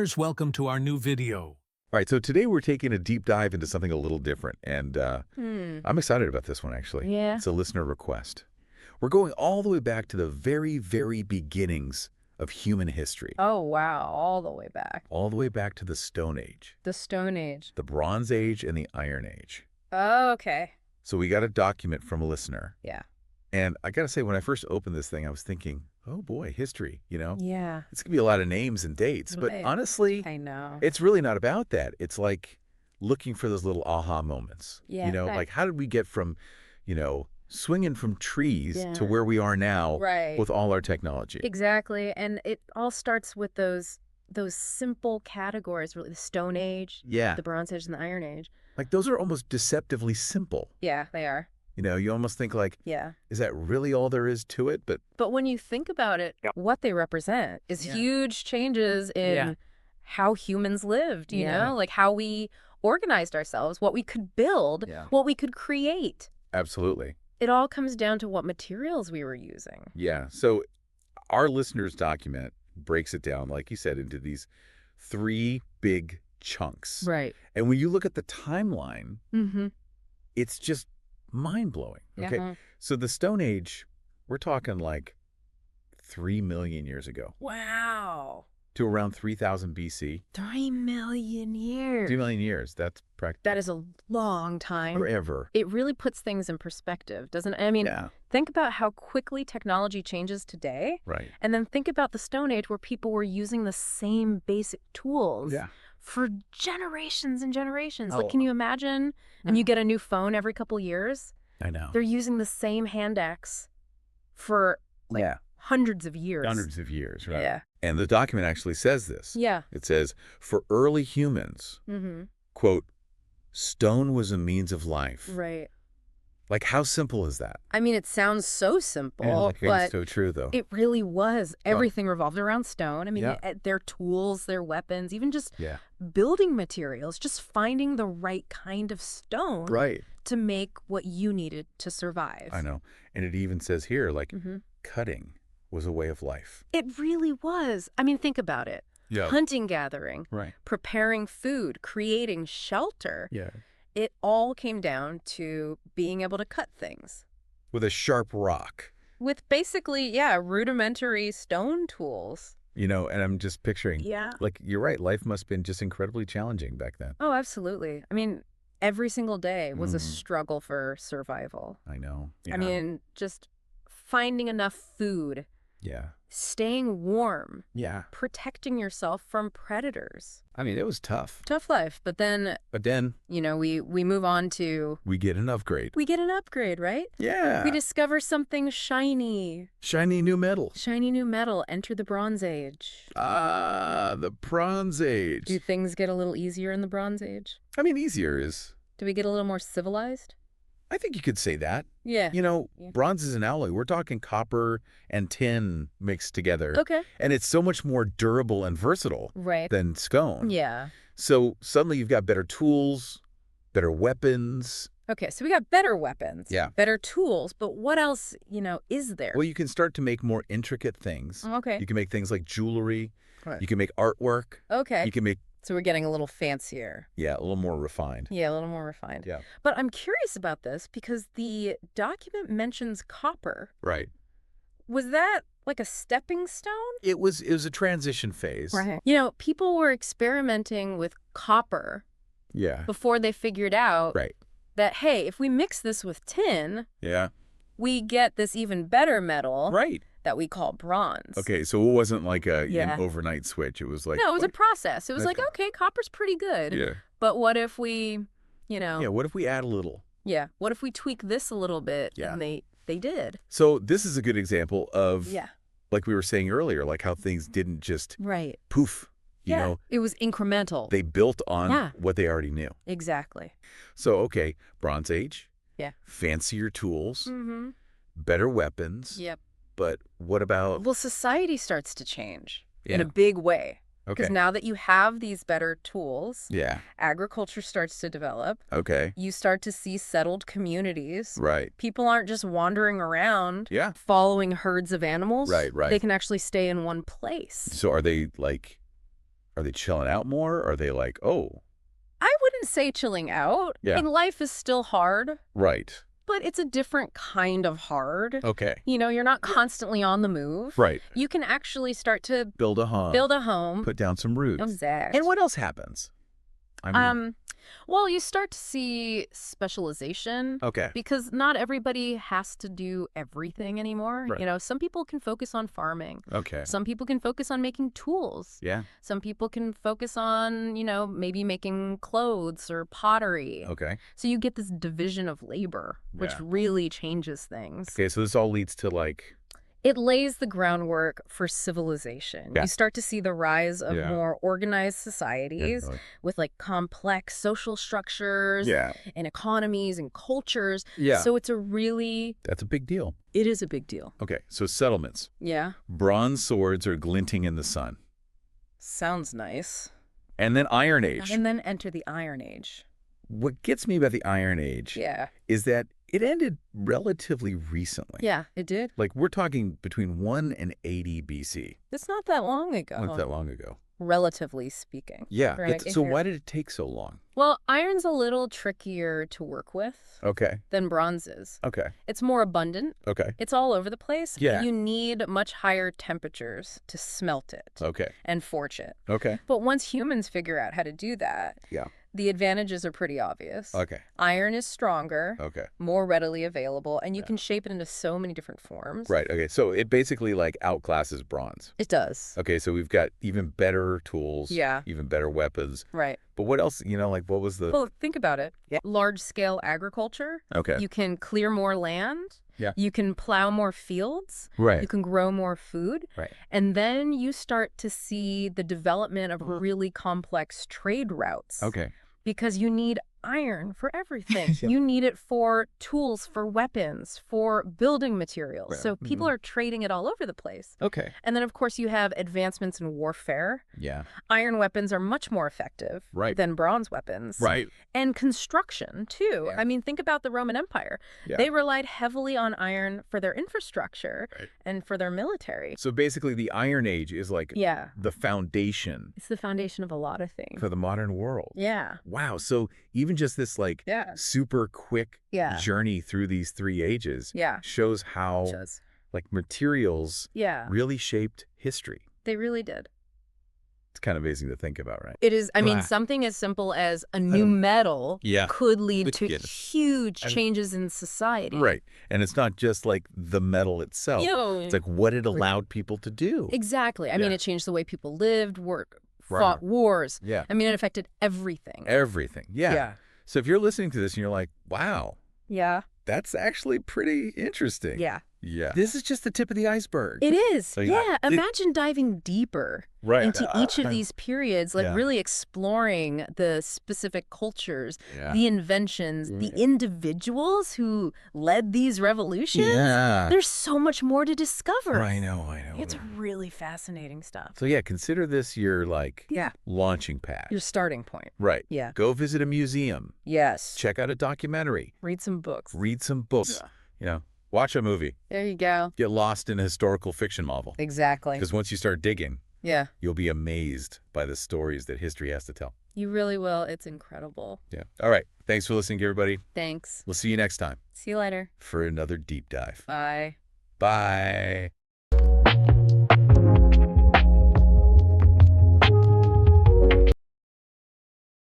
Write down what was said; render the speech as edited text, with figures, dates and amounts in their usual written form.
Listeners, welcome to our new video. All right, so today we're taking a deep dive into something a little different, and I'm excited about this one, actually. Yeah. It's a listener request. We're going all the way back to the very, very beginnings of human history. Oh, wow. All the way back. All the way back to the Stone Age, The Stone Age. the Bronze Age, and the Iron Age. Oh, okay. So we got a document from a listener. Yeah. And I got to say, when I first opened this thing, I was thinking, oh boy, history, Yeah. It's going to be a lot of names and dates. But Right. honestly, I know. it's really not about that. It's like looking for those little aha moments. Yeah, right. Like how did we get from, swinging from trees Yeah. to where we are now Right. with all our technology? Exactly. And it all starts with those simple categories, really. The Stone Age, Yeah. the Bronze Age, and the Iron Age. Like those are almost deceptively simple. Yeah, they are. You almost think like, Yeah. is that really all there is to it? But But when you think about it, what they represent is Yeah. huge changes in Yeah. how humans lived, you Yeah. know? Like how we organized ourselves, what we could build, Yeah. what we could create. absolutely. It all comes down to what materials we were using. Yeah. So our listener's document breaks it down, like you said, into these three big chunks. Right. And when you look at the timeline, Mm-hmm. it's just mind-blowing. Okay. Yeah. So the Stone Age, we're talking like 3 million years ago Wow. to around 3000 BC. 3 million years. 3 million years. That's practically That is a long time. forever. It really puts things in perspective, doesn't it? I mean, Yeah. think about how quickly technology changes today. Right. And then think about the Stone Age where people were using the same basic tools Yeah. for generations and generations. Oh. Like, can you imagine? And you get a new phone every couple years. I know. They're using the same hand axe for Yeah. hundreds of years. Hundreds of years, right? Yeah. And the document actually says this. Yeah. It says, for early humans, Mm-hmm. quote, stone was a means of life. Right. Like, how simple is that? I mean, it sounds so simple, It's but so true, though. it really was. Everything revolved around stone. I mean, Yeah. their tools, their weapons, even just Yeah. building materials, just finding the right kind of stone Right. to make what you needed to survive. I know. And it even says here, like, Mhm. cutting was a way of life. It really was. I mean, think about it. Yeah. Hunting, gathering, Right. preparing food, creating shelter. Yeah. It all came down to being able to cut things With a sharp rock, with basically, yeah, rudimentary stone tools. and I'm just picturing, Yeah. like, you're right, life must have been just incredibly challenging back then. Oh, absolutely. I mean, every single day was a Mhm. struggle for survival. I know. I mean, just finding enough food, yeah. staying warm, Yeah. protecting yourself from predators. I mean, it was tough. Tough life. But then, But then we move on to, we get an upgrade. we get an upgrade, right? Yeah. We discover something shiny. Shiny new metal. Shiny new metal. Enter the Bronze Age. Ah, the Bronze Age. Do things get a little easier in the Bronze Age? I mean, easier is, Do we get a little more civilized? I think you could say that. Yeah. Yeah. Bronze is an alloy. We're talking copper and tin mixed together. Okay. And it's so much more durable and versatile Right. than stone. Yeah. So suddenly you've got better tools, better weapons. Okay, so we got better weapons. Yeah. Better tools, but what else, is there? Well, you can start to make more intricate things. Okay. You can make things like jewelry. Right. You can make artwork. Okay. You can make, So we're getting a little fancier. a little more refined. Yeah, a little more refined. Yeah. But I'm curious about this because the document mentions copper. Right. Was that like a stepping stone? It was a transition phase. People were experimenting with copper Yeah. before they figured out Right. that, hey, if we mix this with tin, Yeah. we get this even better metal Right. that we call bronze. Okay, so it wasn't like Yeah. an overnight switch. It was like No, it was a process. It was like, Okay. okay, copper's pretty good. Yeah. But what if we, Yeah, what if we add a little? yeah, what if we tweak this a little bit? Yeah. And they did. So this is a good example of, Yeah. like we were saying earlier, like how things didn't just Right. poof, It was incremental. they built on Yeah. what they already knew. Exactly. So, okay, Bronze Age. Yeah. Fancier tools, Mm-hmm. better weapons. Yep. But what about, Well, society starts to change in Yeah. a big way. okay. Because now that you have these better tools, Yeah. agriculture starts to develop. Okay. You start to see settled communities. Right. People aren't just wandering around Yeah. following herds of animals. Right. They can actually stay in one place. So are they like Are they chilling out more? Are they like, oh, I wouldn't say chilling out. I yeah, mean, life is still hard, right. but it's a different kind of hard. Okay. You're not constantly on the move. Right. You can actually start to Build a home. build a home. Put down some roots. Exact. And what else happens? I mean, Well, you start to see specialization okay. because not everybody has to do everything anymore. Right. Some people can focus on farming. Okay. Some people can focus on making tools. Yeah. Some people can focus on, maybe making clothes or pottery. Okay. So you get this division of labor, which Yeah. really changes things. Okay, so this all leads to like, It lays the groundwork for civilization. Yeah. You start to see the rise of Yeah. more organized societies Definitely. with like complex social structures yeah, and economies and cultures. Yeah. So it's that's a big deal. it is a big deal. Okay, so settlements. Yeah. Bronze swords are glinting in the sun. Sounds nice. And then Iron Age. And then enter the Iron Age. What gets me about the Iron Age Yeah. is that it ended relatively recently. Yeah, it did. Like, we're talking between 1 and 80 BC. It's not that long ago. Not that long ago. Relatively speaking. Yeah. Right, So if why did it take so long? Well, iron's a little trickier to work with Okay. than bronze is. Okay. It's more abundant. Okay. It's all over the place. Yeah. You need much higher temperatures to smelt it Okay. and forge it. Okay. But once humans figure out how to do that, Yeah. the advantages are pretty obvious. Okay. Iron is stronger, Okay. more readily available, and you Yeah. can shape it into so many different forms. Right. Okay. So it basically like outclasses bronze. It does. Okay. So we've got even better tools. Yeah. Even better weapons. Right. But what else, like what was the... Well, think about it. Yeah. Large-scale agriculture. Okay. You can clear more land. Yeah. You can plow more fields. Right. You can grow more food. Right. And then you start to see the development of really complex trade routes. Okay. Because you need iron for everything. Yeah. You need it for tools, for weapons, for building materials. Right. So people are trading it all over the place. Okay. And then, of course, you have advancements in warfare. Yeah. Iron weapons are much more effective Right. than bronze weapons. Right. And construction, too. Yeah. I mean, think about the Roman Empire. Yeah. They relied heavily on iron for their infrastructure Right. and for their military. So basically the Iron Age is like Yeah. the foundation It's the foundation of a lot of things. for the modern world. Yeah. Wow. So even just this like Yeah. super quick Yeah. journey through these 3 ages Yeah. shows how Shows. like materials Yeah. really shaped history. They really did. It's kind of amazing to think about, right? It is, I mean, Wow. something as simple as a new metal Yeah. could lead to Yeah. huge changes in society. Right. And it's not just like the metal itself. It's like what it allowed people to do. Exactly. I mean, Yeah. it changed the way people lived, worked, Right. fought wars. Yeah. I mean, it affected everything. Everything. Yeah. Yeah. So if you're listening to this and you're like, wow, Yeah. that's actually pretty interesting. Yeah. Yeah. This is just the tip of the iceberg. It is. So, Yeah. Imagine diving deeper Right. into each of these periods, like Yeah. really exploring the specific cultures, Yeah. the inventions, the individuals who led these revolutions. Yeah. There's so much more to discover. I know. It's really fascinating stuff. So yeah, consider this your like Yeah. launching pad. Your starting point. Right. Yeah. Go visit a museum. Yes. Check out a documentary. Read some books. Read some books. Watch a movie. There you go. Get lost in a historical fiction novel. Exactly. Because once you start digging, Yeah. you'll be amazed by the stories that history has to tell. You really will. It's incredible. Yeah. All right. Thanks for listening, everybody. Thanks. We'll see you next time See you later. for another deep dive. Bye. Bye.